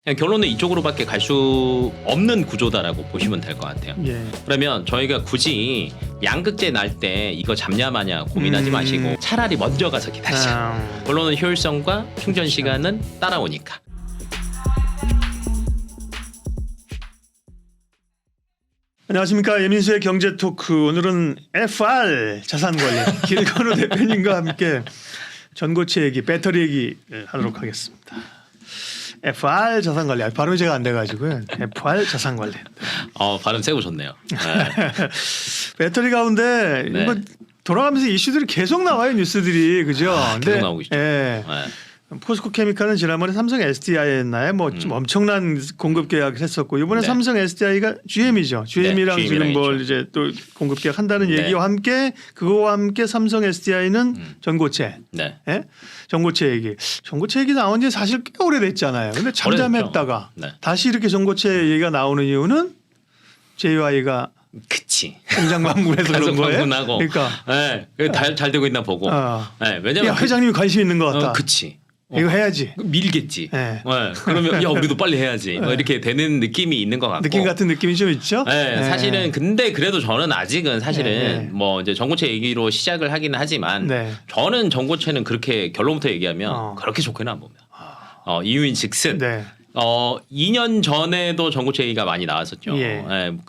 그냥 결론은 이쪽으로밖에 갈 수 없는 구조다라고 보시면 될 것 같아요. 예. 그러면 저희가 굳이 양극재 날 때 이거 잡냐 마냐 고민하지 마시고 차라리 먼저 가서 기다리자. 결론은 효율성과 충전 시간은 따라오니까. 안녕하십니까. 예민수의 경제토크. 오늘은 FR 자산관리 길건우 대표님과 함께 전고체 얘기, 배터리 얘기 하도록 하겠습니다. FR 자산관리. 발음이 제가 안 돼가지고요. FR 자산관리. 발음 세고 좋네요. 네. 배터리 가운데 네. 이거 돌아가면서 이슈들이 계속 나와요. 뉴스들이. 그죠? 계속 나오고 있죠. 예. 네. 포스코 케미칼은 지난번에 삼성 SDI였나요? 뭐 좀 엄청난 공급 계약을 했었고 이번에 네. 삼성 SDI가 GM이죠. GM이랑 네, 지금 뭘 있죠. 이제 또 공급 계약한다는 네. 얘기와 함께 그거와 함께 삼성 SDI는 전고체, 네. 예? 전고체 얘기. 전고체 얘기 나온 지 사실 꽤 오래됐잖아요. 근데 잠잠했다가 네. 다시 이렇게 전고체 얘기가 나오는 이유는 JY가 그치. 공장 방문해서 그런 거예요. 방문하고. 그러니까 네. 잘 되고 있나 보고. 네. 왜냐면 야, 회장님이 관심 있는 것 같다. 그치. 이거 해야지. 밀겠지. 네. 그러면 야 우리도 빨리 해야지. 뭐 이렇게 되는 느낌이 있는 것 같고. 느낌 같은 느낌이 좀 있죠. 네, 사실은 근데 그래도 저는 아직은 사실은 네. 뭐 이제 전고체 얘기로 시작을 하기는 하지만 네. 저는 전고체는 그렇게 결론부터 얘기하면 그렇게 좋게는 안 봅니다. 이유인즉슨 네. 2년 전에도 전고체 얘기가 많이 나왔었죠. 예.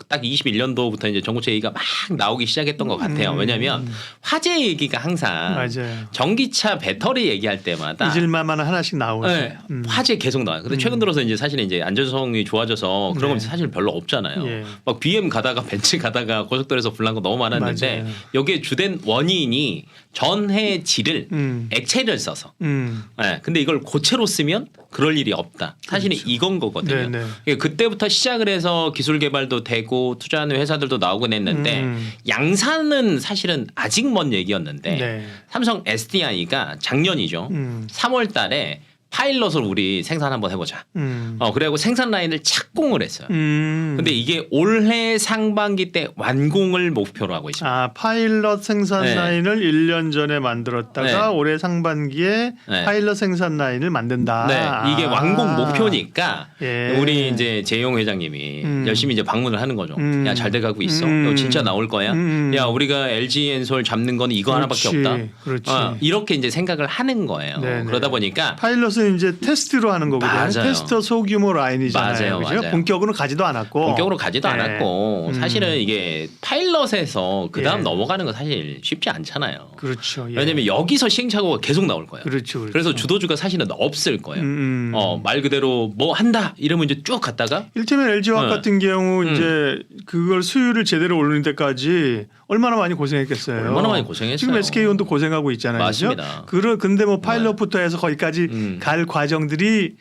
딱 21년도부터 이제 전고체 얘기가 막 나오기 시작했던 것 같아요. 왜냐하면 화재 얘기가 항상 맞아요. 전기차 배터리 얘기할 때마다 잊을만한 하나씩 나오죠. 네, 화재 계속 나와요. 근데 최근 들어서 이제 사실 이제 안전성이 좋아져서 그런 건 네. 사실 별로 없잖아요. 예. 막 BM 가다가 벤츠 가다가 고속도로에서 불난 거 너무 많았는데 맞아요. 여기에 주된 원인이 전해질을 음. 액체를 써서. 음. 네, 근데 이걸 고체로 쓰면 그럴 일이 없다. 사실은 이건 거거든요. 그렇죠. 네네. 그러니까 그때부터 시작을 해서 기술 개발도 되고 투자하는 회사들도 나오곤 했는데 양산은 사실은 아직 먼 얘기였는데 네. 삼성 SDI가 작년이죠. 음. 3월 달에 파일럿을 우리 생산 한번 해보자. 그래갖고 생산 라인을 착공을 했어요. 근데 이게 올해 상반기 때 완공을 목표로 하고 있습니다. 아, 파일럿 생산 네. 라인을 1년 전에 만들었다가 네. 올해 상반기에 네. 파일럿 생산 라인을 만든다. 네, 이게 완공 목표니까 예. 우리 이제 재용 회장님이 열심히 이제 방문을 하는 거죠. 야, 잘 돼가고 있어. 야, 진짜 나올 거야. 야, 우리가 LG 엔솔 잡는 건 이거 하나밖에 그렇지. 없다. 그렇지. 이렇게 이제 생각을 하는 거예요. 네네. 그러다 보니까 파일럿은 이제 테스트로 하는 거거든요. 맞아요. 테스터 소규모 라인이잖아요. 맞아요. 그죠? 본격으로 가지도 않았고. 본격으로 가지도 네. 않았고 사실은 이게 파일럿에서 그 다음 예. 넘어가는 건 사실 쉽지 않잖아요. 그렇죠. 예. 왜냐하면 여기서 시행착오가 계속 나올 거예요. 그렇죠. 그래서 주도주가 사실은 없을 거예요. 말 그대로 뭐 한다 이러면 이제 쭉 갔다가 일테면 LG화학 네. 같은 경우 이제 그걸 수율을 제대로 올리는 데까지 얼마나 많이 고생했겠어요. 얼마나 많이 고생했어요. 지금 SK온도 고생하고 있잖아요. 맞습니다. 그죠? 근데 뭐 파일럿부터 해서 거기까지 갈 과정들이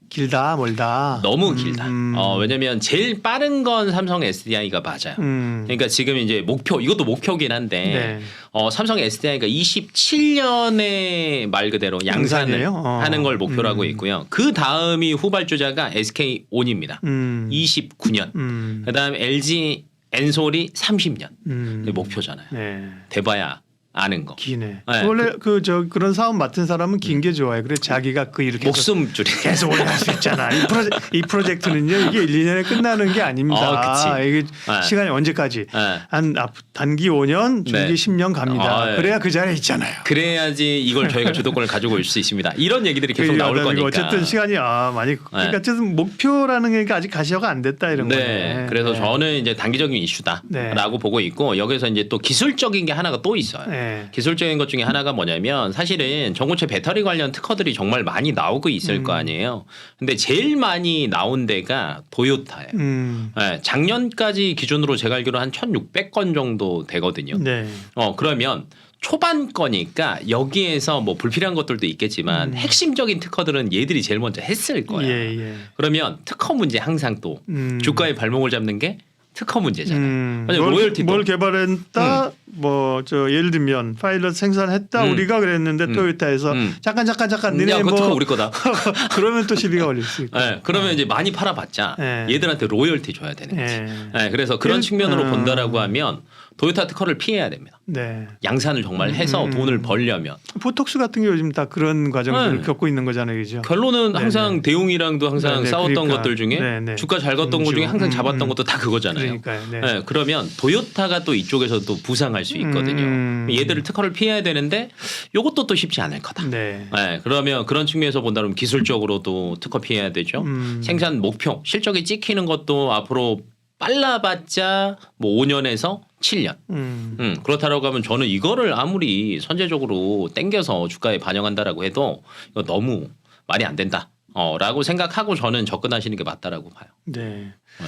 길다 멀다. 너무 길다. 왜냐면 제일 빠른 건 삼성 SDI가 맞아요. 그러니까 지금 이제 목표 이것도 목표긴 한데 네. 삼성 SDI가 27년에 말 그대로 양산을 양산이에요? 하는 걸 목표로 하고 있고요. 그 다음이 후발주자가 SK온입니다. 29년. 그다음 LG 엔솔이 30년. 목표잖아요. 네. 대봐야 아는 거. 기네. 네. 원래 그런 사업 맡은 사람은 긴 게 좋아요. 그래 자기가 그 이렇게 목숨줄이. 계속 오래 할 수 있잖아. 이 프로젝트는요. 이게 1, 2년에 끝나는 게 아닙니다. 그치. 이게 네. 시간이 언제까지? 네. 한 단기 5년, 중기 네. 10년 갑니다. 네. 그래야 그 자리에 있잖아요. 그래야지 이걸 저희가 주도권을 가지고 올 수 있습니다. 이런 얘기들이 계속 나올 거니까. 어쨌든 시간이 많이 그러니까 어쨌든 목표라는 게 아직 가시화가 안 됐다 이런 거예요. 네. 그래서 저는 이제 단기적인 이슈다라고 네. 보고 있고 여기서 이제 또 기술적인 게 하나가 또 있어요. 네. 기술적인 것 중에 하나가 뭐냐면 사실은 전고체 배터리 관련 특허들이 정말 많이 나오고 있을 거 아니에요. 근데 제일 많이 나온 데가 도요타예요. 네. 작년까지 기준으로 제가 알기로 한 1,600건 정도 되거든요. 네. 그러면 초반 거니까 여기에서 뭐 불필요한 것들도 있겠지만 핵심적인 특허들은 얘들이 제일 먼저 했을 거예요. 예. 그러면 특허 문제 항상 또 주가의 발목을 잡는 게 특허 문제잖아요. 로열티도 뭘 개발했다 뭐 저 예를 들면 파일럿 생산했다 우리가 그랬는데 토요타에서 잠깐 니네 야, 그거 뭐 우리 거다. 그러면 또 시비가 걸릴 수 있고. 네, 그러면 이제 많이 팔아봤자 네. 얘들한테 로열티 줘야 되는 거지. 네. 네, 그래서 그런 측면으로 본다라고 하면 토요타 특허를 피해야 됩니다. 네. 양산을 정말 해서 돈을 벌려면. 포톡스 같은 게 요즘 다 그런 과정들을 네. 겪고 있는 거잖아요, 그죠? 결론은 항상 대웅이랑도 항상 네네, 싸웠던 그러니까. 것들 중에 네네. 주가 잘 걷던 것 중에 항상 잡았던 것도 다 그거잖아요. 그러니까요. 네. 네, 그러면 토요타가 또 이쪽에서 또 부상할 수 있거든요. 얘들을 특허를 피해야 되는데 이것도 또 쉽지 않을 거다. 네. 네, 그러면 그런 측면에서 본다면 기술적으로도 특허 피해야 되죠. 생산 목표 실적이 찍히는 것도 앞으로 빨라봤자 뭐 5년에서 7년. 그렇다라고 하면 저는 이거를 아무리 선제적으로 땡겨서 주가에 반영한다라고 해도 이거 너무 말이 안 된다. 라고 생각하고 저는 접근하시는 게 맞다라고 봐요. 네. 네.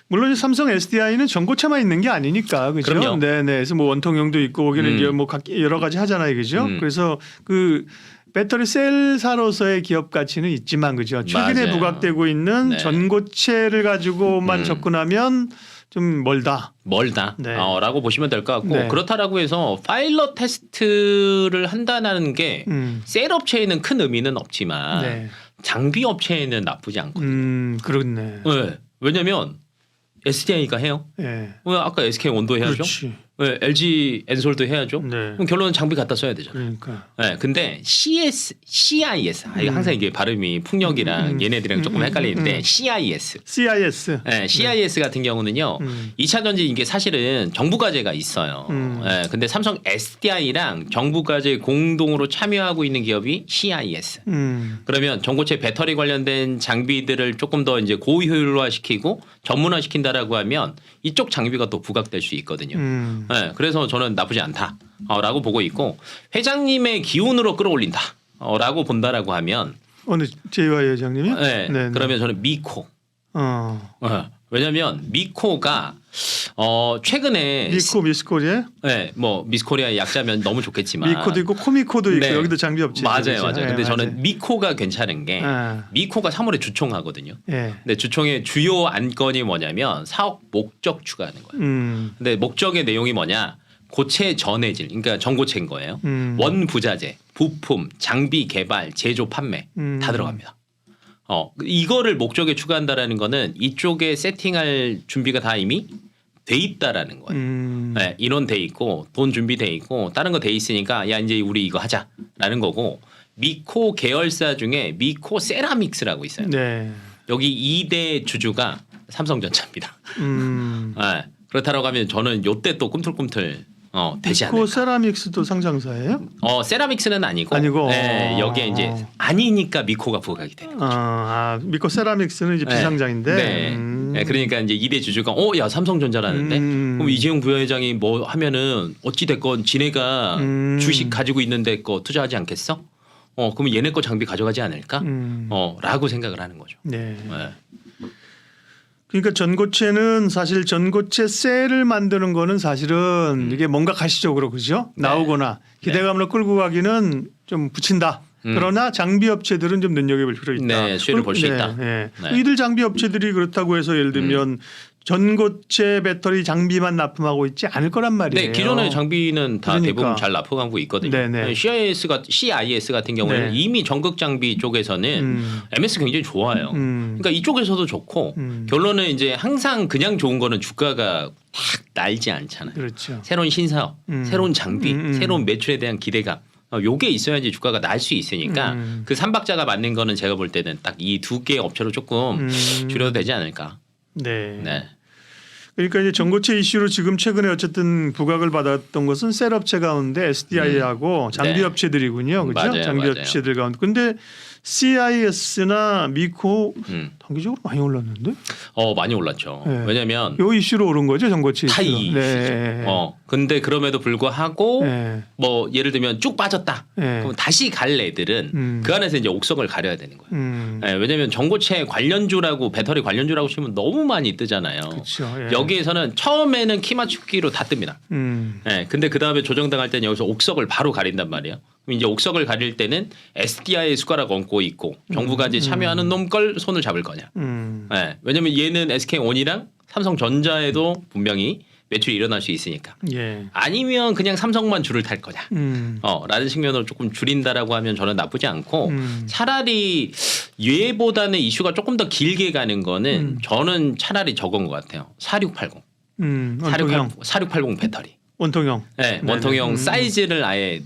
물론 이제 삼성 SDI는 전고체만 있는 게 아니니까 그죠? 그럼요. 네네. 그래서 뭐 원통형도 있고 거기는 이제 뭐 여러 가지 하잖아요, 그죠? 그래서 그 배터리 셀 사로서의 기업 가치는 있지만 그죠? 최근에 맞아요. 부각되고 있는 네. 전고체를 가지고만 접근하면 좀 멀다. 네. 라고 보시면 될 것 같고 네. 그렇다라고 해서 파일럿 테스트를 한다는 게 셀 업체에는 큰 의미는 없지만 네. 장비 업체에는 나쁘지 않거든요. 그렇네. 네. 왜냐하면 SDI가 해요. 예. 아까 SK 온도 해야죠. 그렇지. 네, LG 엔솔도 해야죠. 네. 그럼 결론은 장비 갖다 써야 되잖아요. 그러니까. 네, 근데 CIS 이거 항상 이게 발음이 풍력이랑 얘네들이랑 조금 헷갈리는데 CIS. CIS. 네, CIS 같은 경우는요. 2차 전지 이게 사실은 정부 과제가 있어요. 네, 근데 삼성 SDI랑 정부 과제 공동으로 참여하고 있는 기업이 CIS. 그러면 전고체 배터리 관련된 장비들을 조금 더 이제 고효율화 시키고 전문화 시킨다라고 하면 이쪽 장비가 또 부각될 수 있거든요. 네, 그래서 저는 나쁘지 않다라고 보고 있고 회장님의 기운으로 끌어올린다라고 본다라고 하면 어느 JY 회장님이? 네, 그러면 저는 미코. 왜냐하면 미코가 최근에 미스코리에? 네, 뭐 미스코리아 약자면 너무 좋겠지만 미코도 있고 코미코도 있고 네. 여기도 장비 업체. 맞아요. 네, 근데 저는 미코가 괜찮은 게 미코가 3월에 주총하거든요. 예. 근데 주총의 주요 안건이 뭐냐면 사업 목적 추가하는 거예요. 근데 목적의 내용이 뭐냐? 고체 전해질, 그러니까 전고체인 거예요. 원부자재, 부품, 장비 개발, 제조, 판매 다 들어갑니다. 이거를 목적에 추가한다라는 거는 이쪽에 세팅할 준비가 다 이미 돼 있다라는 거예요. 네, 인원 돼 있고 돈 준비돼 있고 다른 거 돼 있으니까 야 이제 우리 이거 하자라는 거고 미코 계열사 중에 미코 세라믹스라고 있어요. 네. 여기 2대 주주가 삼성전자입니다. 네, 그렇다라고 하면 저는 요때 또 꿈틀꿈틀 되지 않을까. 미코 세라믹스도 상장사예요? 세라믹스는 아니고 네, 여기에 이제 아니니까 미코가 부각이 되는 거죠. 미코 세라믹스는 이제 비상장인데. 네. 네, 그러니까 이제 2대 주주가 야 삼성전자라는데 그럼 이재용 부회장이 뭐 하면은 어찌 됐건 지네가 주식 가지고 있는데 거 투자하지 않겠어? 그러면 얘네 거 장비 가져가지 않을까? 라고 생각을 하는 거죠. 네. 네. 그러니까 전고체는 사실 전고체 셀을 만드는 거는 사실은 이게 뭔가 가시적으로 그죠? 나오거나 기대감으로 끌고 가기는 좀 붙인다. 그러나 장비 업체들은 좀 눈여겨볼 필요 있다. 네, 수혜를 볼 수 있다. 네. 네. 이들 장비 업체들이 그렇다고 해서 예를 들면 전고체 배터리 장비만 납품하고 있지 않을 거란 말이에요. 네, 기존의 장비는 다 그러니까. 대부분 잘 납품하고 있거든요. 네네. CIS 같은 경우는 네. 이미 전극 장비 쪽에서는 MS 굉장히 좋아요. 그러니까 이쪽에서도 좋고 결론은 이제 항상 그냥 좋은 거는 주가가 확 날지 않잖아요. 그렇죠. 새로운 신사업, 새로운 장비, 새로운 매출에 대한 기대감. 요게 있어야지 주가가 날 수 있으니까 그 삼박자가 맞는 거는 제가 볼 때는 딱 이 두 개 업체로 조금 줄여도 되지 않을까. 네. 네. 그러니까 이제 전고체 이슈로 지금 최근에 어쨌든 부각을 받았던 것은 셀 업체 가운데 SDI하고 장비 네. 업체들이군요. 그렇죠? 맞아요, 장비 맞아요. 업체들 가운데. 근데 CIS나 미코 단기적으로 많이 올랐는데? 많이 올랐죠. 네. 왜냐면 요 이슈로 오른 거죠, 전고체 다 이슈로. 이 네. 근데 그럼에도 불구하고 네. 뭐 예를 들면 쭉 빠졌다. 네. 그럼 다시 갈 애들은 그 안에서 이제 옥석을 가려야 되는 거예요. 네, 왜냐하면 전고체 관련주라고 배터리 관련주라고 치면 너무 많이 뜨잖아요. 그렇죠. 예. 여기에서는 처음에는 키 맞추기로 다 뜹니다. 네, 근데 그 다음에 조정당할 때는 여기서 옥석을 바로 가린단 말이에요. 그럼 이제 옥석을 가릴 때는 SDI에 숟가락 얹고 있고 정부가 이제 참여하는 놈 걸 손을 잡을 거냐. 네, 왜냐하면 얘는 SK온이랑 삼성전자에도 분명히 매출이 일어날 수 있으니까. 예. 아니면 그냥 삼성만 줄을 탈 거냐. 음. 라는 측면으로 조금 줄인다라고 하면 저는 나쁘지 않고 차라리 얘보다는 이슈가 조금 더 길게 가는 거는 저는 차라리 저건 것 같아요. 4680. 원통형. 4680 배터리. 원통형. 네, 원통형 사이즈를 아예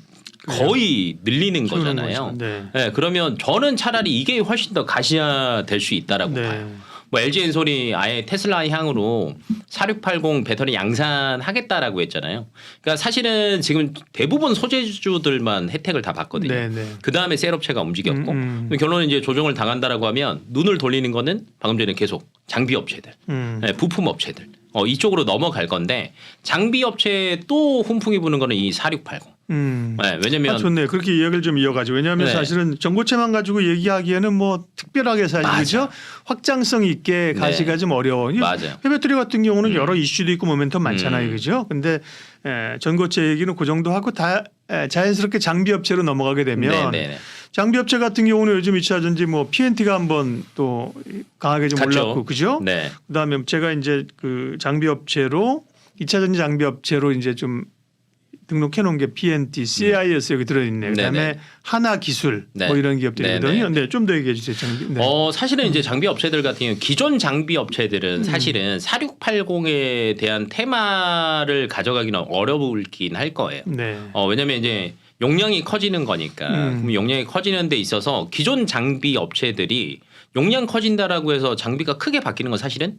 거의 늘리는 키우는 거잖아요. 거죠. 네. 네, 그러면 저는 차라리 이게 훨씬 더 가시화될 수 있다라고 네. 봐요. 뭐 LG 엔솔이 아예 테슬라 향으로 4680 배터리 양산하겠다라고 했잖아요. 그러니까 사실은 지금 대부분 소재주들만 혜택을 다 받거든요. 네, 네. 그 다음에 셀업체가 움직였고 결론은 이제 조정을 당한다라고 하면 눈을 돌리는 거는 방금 전에 계속 장비 업체들, 네, 부품 업체들 이쪽으로 넘어갈 건데 장비 업체에 또 훈풍이 부는 거는 이 4680. 네, 왜냐면 좋네. 그렇게 이야기를 좀 이어가죠. 왜냐하면 네. 사실은 전고체만 가지고 얘기하기에는 뭐 특별하게 사실 그죠? 확장성 있게 가시가 좀 어려워. 맞아요. 배터리 같은 경우는 여러 이슈도 있고 모멘텀 많잖아요, 그죠? 근데 전고체 얘기는 그 정도 하고 다 자연스럽게 장비 업체로 넘어가게 되면 네네네. 장비 업체 같은 경우는 요즘 2차 전지 뭐 PNT가 한번 또 강하게 좀 갔죠. 올랐고, 그죠? 네. 그다음에 제가 이제 그 장비 업체로 2차 전지 장비 업체로 이제 좀 등록해 놓은 게 PNT, CIS 여기 들어있네요. 그다음에 네네. 하나기술 네. 뭐 이런 기업들이거든요. 네네. 네, 좀 더 얘기해 주세요. 장비. 네. 사실은 이제 장비 업체들 같은 경우 기존 장비 업체들은 사실은 4680에 대한 테마를 가져가기는 어렵긴 할 거예요. 네. 왜냐면 이제 용량이 커지는 거니까 그럼 용량이 커지는 데 있어서 기존 장비 업체들이 용량 커진다라고 해서 장비가 크게 바뀌는 건 사실은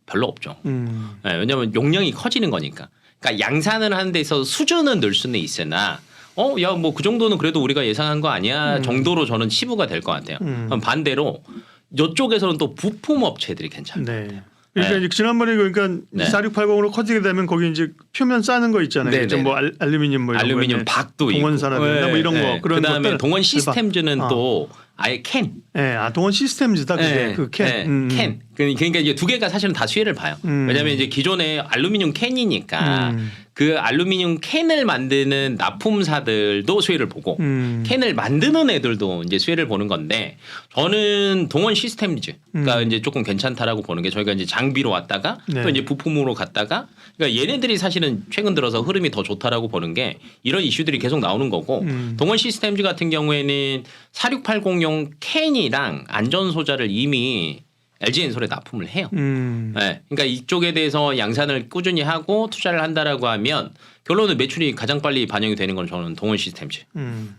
별로 없죠. 네, 왜냐하면 용량이 커지는 거니까. 그러니까 양산을 하는 데 있어서 수준은 늘 수는 있으나 야 뭐 그 정도는 그래도 우리가 예상한 거 아니야 정도로 저는 치부가 될 것 같아요. 그럼 반대로 이쪽에서는 또 부품 업체들이 괜찮아요. 네. 그러니까 네. 이제 지난번에 그러니까 네. 4680으로 커지게 되면 거기 이제 표면 싸는 거 있잖아요. 네네. 좀 뭐 알루미늄 뭐 이런 알루미늄 거 박도 있고 동원산업이나 뭐 이런 거 그런 그다음에 것들. 동원 시스템즈는 어. 또 아예 캔. 네, 동원 시스템즈다 그게 그 캔. 캔. 그러니까 이제 두 개가 사실은 다 수혜를 봐요. 왜냐하면 이제 기존에 알루미늄 캔이니까 그 알루미늄 캔을 만드는 납품사들도 수혜를 보고 캔을 만드는 애들도 이제 수혜를 보는 건데 저는 동원 시스템즈가 이제 조금 괜찮다라고 보는 게 저희가 이제 장비로 왔다가 네. 또 이제 부품으로 갔다가 그러니까 얘네들이 사실은 최근 들어서 흐름이 더 좋다라고 보는 게 이런 이슈들이 계속 나오는 거고 동원 시스템즈 같은 경우에는 4680용 캔이랑 안전 소자를 이미 LG 엔솔에 납품을 해요. 네, 그러니까 이쪽에 대해서 양산을 꾸준히 하고 투자를 한다라고 하면 결론은 매출이 가장 빨리 반영이 되는 건 저는 동원 시스템즈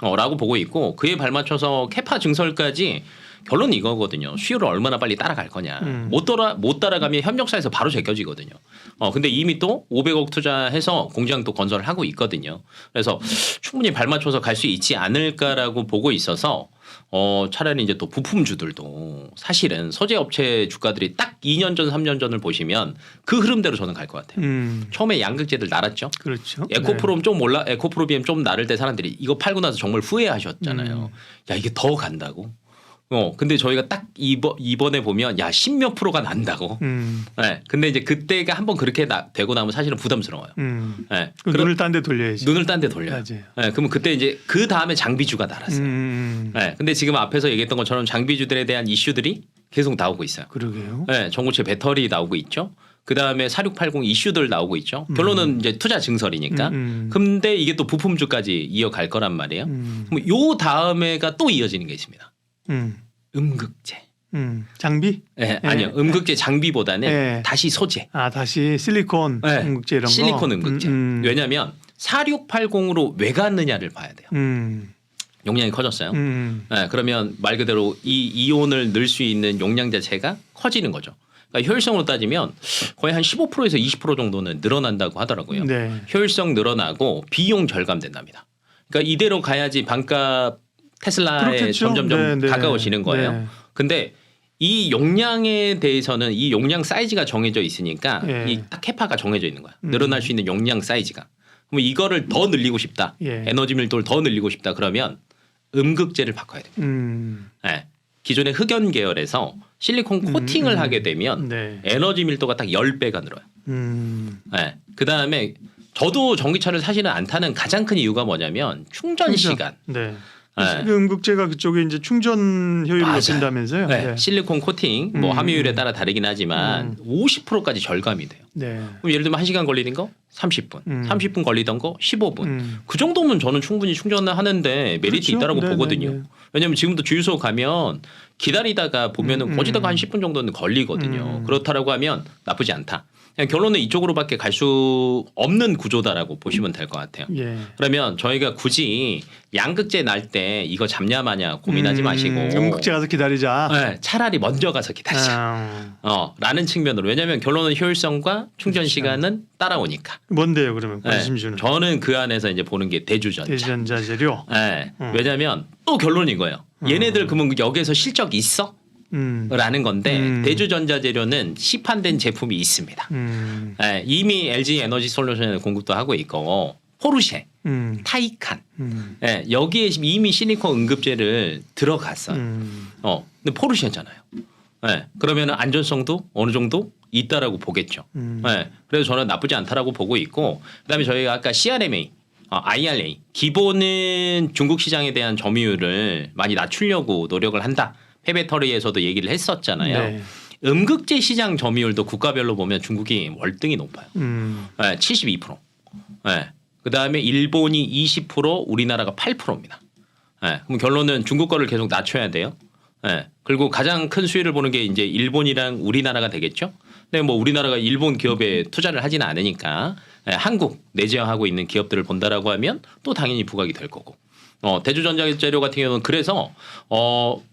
라고 보고 있고 그에 발맞춰서 캐파 증설까지 결론은 이거거든요. 수요를 얼마나 빨리 따라갈 거냐. 못 따라가면 협력사에서 바로 제껴지거든요. 근데 이미 또 500억 투자해서 공장 또 건설을 하고 있거든요. 그래서 충분히 발맞춰서 갈 수 있지 않을까라고 보고 있어서 차라리 이제 또 부품주들도 사실은 소재 업체 주가들이 딱 2년 전, 3년 전을 보시면 그 흐름대로 저는 갈 것 같아요. 처음에 양극재들 날았죠. 그렇죠. 에코프롬 좀 에코프로비엠 좀 나를 때 사람들이 이거 팔고 나서 정말 후회하셨잖아요. 야 이게 더 간다고. 근데 저희가 딱 이번에 보면 야 10몇 프로가 난다고. 네. 근데 이제 그때가 한번 그렇게 되고 나면 사실은 부담스러워요. 네. 눈을 딴 데 돌려야지. 눈을 딴 데 돌려요. 맞아요. 네. 그러면 그때 이제 그 다음에 장비주가 날았어요. 네. 근데 지금 앞에서 얘기했던 것처럼 장비주들에 대한 이슈들이 계속 나오고 있어요. 그러게요. 네. 전고체 배터리 나오고 있죠. 그 다음에 4680 이슈들 나오고 있죠. 결론은 이제 투자 증설이니까. 근데 이게 또 부품주까지 이어갈 거란 말이에요. 그럼 요 다음에가 또 이어지는 게 있습니다. 음극재. 장비? 네, 아니요. 음극재 장비보다는 네. 다시 소재. 다시 실리콘 네. 음극재 이런 거. 실리콘 음극재. 왜냐하면 4680으로 왜 갔느냐를 봐야 돼요. 용량이 커졌어요. 네, 그러면 말 그대로 이 이온을 넣을 수 있는 용량 자체가 커지는 거죠. 그러니까 효율성으로 따지면 거의 한 15%에서 20% 정도는 늘어난다고 하더라고요. 네. 효율성 늘어나고 비용 절감된답니다. 그러니까 이대로 가야지 반값 테슬라에 그렇겠죠. 점점점 네, 네. 가까워지는 거예요. 네. 근데 이 용량에 대해서는 이 용량 사이즈가 정해져 있으니까 예. 이 딱 캐파가 정해져 있는 거야. 늘어날 수 있는 용량 사이즈가. 그럼 이거를 더 늘리고 싶다. 예. 에너지 밀도를 더 늘리고 싶다. 그러면 음극재를 바꿔야 돼요. 네. 기존의 흑연 계열에서 실리콘 코팅을 하게 되면 네. 에너지 밀도가 딱 10배가 늘어요. 네. 그다음에 저도 전기차를 사실은 안 타는 가장 큰 이유가 뭐냐면 충전 시간. 네. 네. 그 음극재가 그쪽에 이제 충전 효율을 맞아요. 높인다면서요? 네. 네. 실리콘 코팅 뭐 함유율에 따라 다르긴 하지만 50%까지 절감이 돼요. 네. 그럼 예를 들면 1시간 걸리는 거 30분, 30분 걸리던 거 15분. 그 정도면 저는 충분히 충전을 하는데 메리트 그렇죠. 있다라고 네, 보거든요. 네, 네. 왜냐하면 지금도 주유소 가면 기다리다가 보면은 거기다가 한 10분 정도는 걸리거든요. 그렇다라고 하면 나쁘지 않다. 그냥 결론은 이쪽으로밖에 갈 수 없는 구조다라고 보시면 될 것 같아요. 예. 그러면 저희가 굳이 양극재 날 때 이거 잡냐 마냐 고민하지 마시고 음극재 가서 기다리자. 네, 차라리 먼저 가서 기다리자. 라는 측면으로. 왜냐하면 결론은 효율성과 충전 시간은 따라오니까. 뭔데요, 그러면 네, 관심 주는? 저는 그 안에서 이제 보는 게 대주전자. 대전자 재료. 네, 왜냐하면 또 결론인 거예요. 얘네들 그러면 여기서 실적 있어? 라는 건데 대주전자 재료는 시판된 제품이 있습니다. 네, 이미 LG 에너지 솔루션에 공급도 하고 있고 포르쉐, 타이칸, 네, 여기에 이미 시리콘 응급제를 들어갔어요. 근데 포르쉐잖아요. 네, 그러면 안전성도 어느 정도 있다라고 보겠죠. 네, 그래서 저는 나쁘지 않다라고 보고 있고, 그다음에 저희가 아까 CRMA, IRA 기본은 중국 시장에 대한 점유율을 많이 낮추려고 노력을 한다. 폐배터리에서도 얘기를 했었잖아요. 네. 음극재 시장 점유율도 국가별로 보면 중국이 월등히 높아요. 네, 72%. 네. 그다음에 일본이 20%, 우리나라가 8%입니다. 네. 그럼 결론은 중국 거를 계속 낮춰야 돼요. 네. 그리고 가장 큰 수혜를 보는 게 이제 일본이랑 우리나라가 되겠죠. 근데 뭐 우리나라가 일본 기업에 투자를 하지는 않으니까 한국 내재하고 있는 기업들을 본다라고 하면 또 당연히 부각이 될 거고. 대주전자 재료 같은 경우는 그래서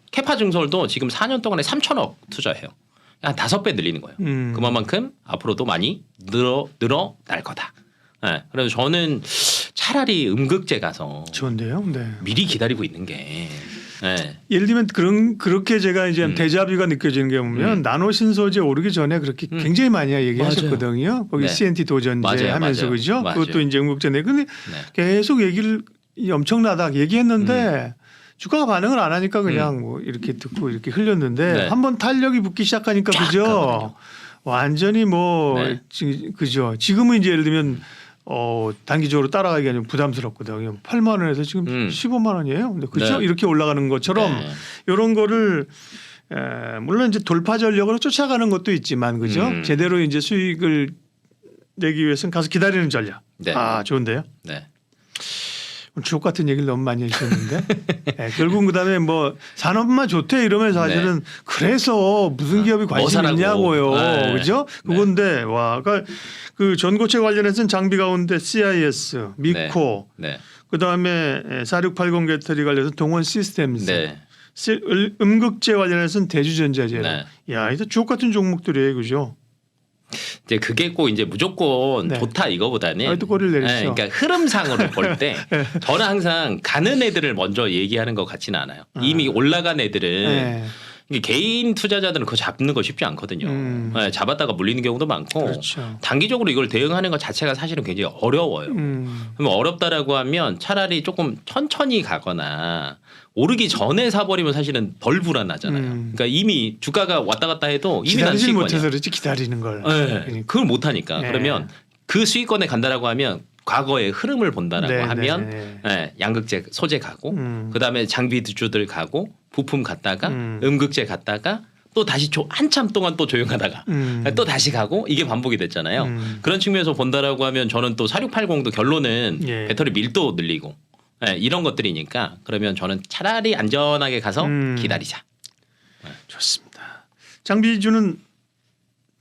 캐파 증설도 지금 4년 동안에 3천억 투자해요. 한 5배 늘리는 거예요. 그만큼 앞으로도 많이 늘어날 거다. 네, 그래서 저는 차라리 음극재 가서 좋은데요. 네. 미리 기다리고 있는 게. 네. 예를 들면 그렇게 제가 이제 데자뷰가 느껴지는 게 보면 나노 신소재 오르기 전에 그렇게 굉장히 많이 얘기하셨거든요. 거기 네. CNT 도전제 맞아요, 하면서 맞아요. 그죠? 맞아요. 그것도 이제 음극재네. 근데 계속 얘기를 엄청나다 얘기했는데 주가가 반응을 안 하니까 그냥 뭐 이렇게 듣고 이렇게 흘렸는데 네. 한번 탄력이 붙기 시작하니까 그죠? 가거든요. 완전히 뭐 네. 그죠? 지금은 이제 예를 들면 단기적으로 따라가기가 좀 부담스럽거든요. 8만 원에서 지금 15만 원이에요. 근데 그죠? 네. 이렇게 올라가는 것처럼 네. 이런 거를 물론 이제 돌파 전력으로 쫓아가는 것도 있지만 그죠? 제대로 이제 수익을 내기 위해서는 가서 기다리는 전략. 네. 아 좋은데요. 네. 주옥 같은 얘기를 너무 많이 해주셨는데 네, 결국은 그다음에 뭐 산업만 좋대 이러면 사실은 그래서 무슨 기업이 관심 사라고. 있냐고요. 네. 그죠? 그건데 와 그러니까 그 전고체 관련해서는 장비 가운데 CIS, 미코 네. 그다음에 4680 배터리 관련해서 동원 시스템즈 네. 음극재 관련해서는 대주전자재. 네. 야, 이거 주옥 같은 종목들이에요. 그죠? 이제 그게 꼭 이제 무조건 네. 좋다 이거보다는 또 꼬리를 내리시죠. 그러니까 흐름상으로 볼 때 저는 항상 가는 애들을 먼저 얘기하는 것 같지는 않아요. 이미 올라간 애들은 네. 이게 개인 투자자들은 그거 잡는 거 쉽지 않거든요. 네, 잡았다가 물리는 경우도 많고 그렇죠. 단기적으로 이걸 대응하는 것 자체가 사실은 굉장히 어려워요. 그럼 어렵다라고 하면 차라리 조금 천천히 가거나 오르기 전에 사버리면 사실은 덜 불안하잖아요. 그러니까 이미 주가가 왔다 갔다 해도 이미 난 기다리지 수익권이야. 못해서 그렇지 기다리는 걸. 네, 그걸 못 하니까. 네. 그러면 그 수익권에 간다라고 하면 과거의 흐름을 본다라고 네, 하면 네, 네, 양극재 소재 가고 그다음에 장비 주들 가고 부품 갔다가 음극재 갔다가 또 다시 한참 동안 또 조용하다가 또 다시 가고 이게 반복이 됐잖아요. 그런 측면에서 본다라고 하면 저는 또 4680도 결론은 예. 배터리 밀도 늘리고 네, 이런 것들이니까 그러면 저는 차라리 안전하게 가서 기다리자. 좋습니다. 장비주는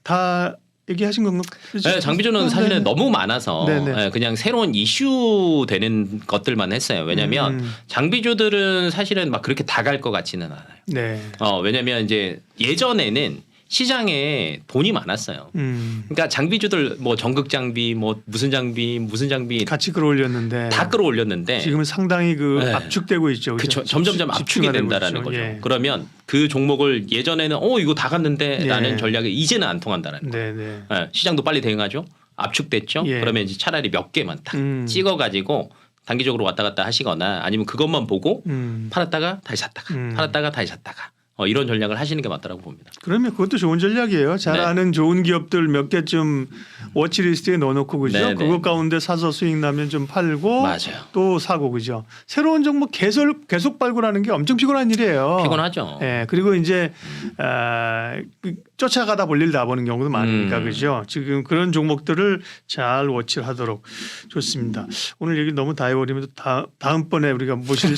다 얘기하신 건가요? 네, 장비주는 사실은 너무 많아서 네네. 그냥 새로운 이슈 되는 것들만 했어요. 왜냐하면 장비주들은 사실은 막 그렇게 다 갈 것 같지는 않아요. 네. 왜냐하면 이제 예전에는 시장에 돈이 많았어요. 그러니까 장비주들 뭐 전극 장비 뭐 무슨 장비 같이 끌어올렸는데 다 끌어올렸는데 지금은 상당히 그 네. 압축되고 있죠. 그렇죠. 점점점 압축이 된다라는 거죠. 예. 그러면 그 종목을 예전에는 이거 다 갔는데라는 예. 전략이 이제는 안 통한다라는 거예요. 네, 네. 네, 시장도 빨리 대응하죠. 압축됐죠. 예. 그러면 이제 차라리 몇 개만 딱 찍어가지고 단기적으로 왔다 갔다 하시거나 아니면 그것만 보고 팔았다가 다시 샀다가 팔았다가 다시 샀다가 이런 전략을 하시는 게 맞다라고 봅니다. 그러면 그것도 좋은 전략이에요. 잘 네. 아는 좋은 기업들 몇 개좀 워치리스트에 넣어놓고 그죠. 네, 네. 그거 가운데 사서 수익 나면 좀 팔고 맞아요. 또 사고 그죠. 새로운 종목 계속 발굴하는 게 엄청 피곤한 일이에요. 피곤하죠. 예, 그리고 이제 쫓아가다 볼 일 다 보는 경우도 많으니까 그죠. 지금 그런 종목들을 잘 워치를 하도록 좋습니다. 오늘 얘기 너무 다 해버리면 다음번에 우리가 모실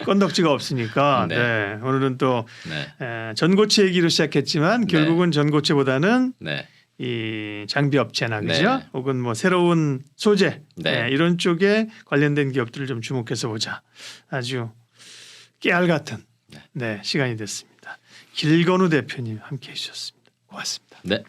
건덕지가 없으니까 네. 네, 오늘은 또 네. 전고체 얘기로 시작했지만 결국은 전고체보다는 네. 이 장비 업체나 네. 그죠? 혹은 뭐 새로운 소재 네. 이런 쪽에 관련된 기업들을 좀 주목해서 보자. 아주 깨알 같은 네, 시간이 됐습니다. 길건우 대표님 함께해 주셨습니다. 고맙습니다. 네.